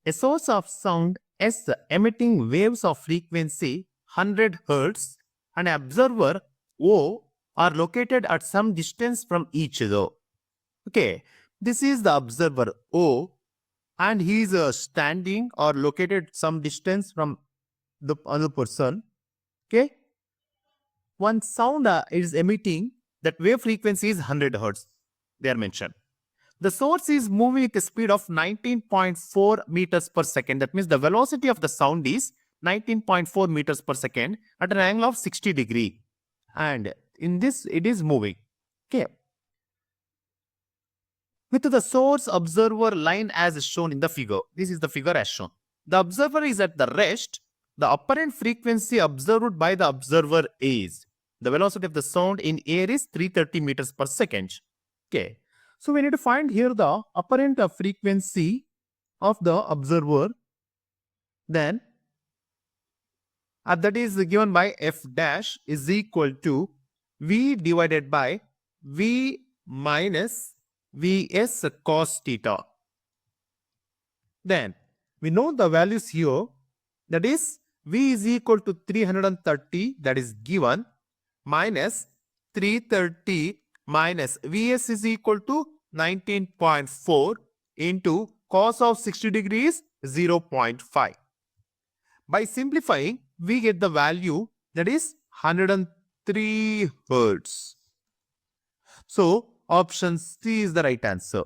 A source of sound S emitting waves of frequency 100 Hz and an observer O are located at some distance from each other. Okay, this is the observer O and he is standing or located some distance from the other person. Okay, one sound is emitting, that wave frequency is 100 Hz. They are mentioned. The source is moving at a speed of 19.4 meters per second. That means the velocity of the sound is 19.4 meters per second at an angle of 60 degree. And in this, it is moving. Okay. With the source observer line as shown in the figure. This is the figure as shown. The observer is at the rest. The apparent frequency observed by the observer is, the velocity of the sound in air is 330 meters per second. Okay. So we need to find here the apparent frequency of the observer. Then that is given by f dash is equal to v divided by v minus vs cos theta. Then we know the values here, that is v is equal to 330, that is given, minus 330 minus vs is equal to 19.4 into cos of 60 degrees 0.5. By simplifying, we get the value, that is 103 Hz. So option C is the right answer.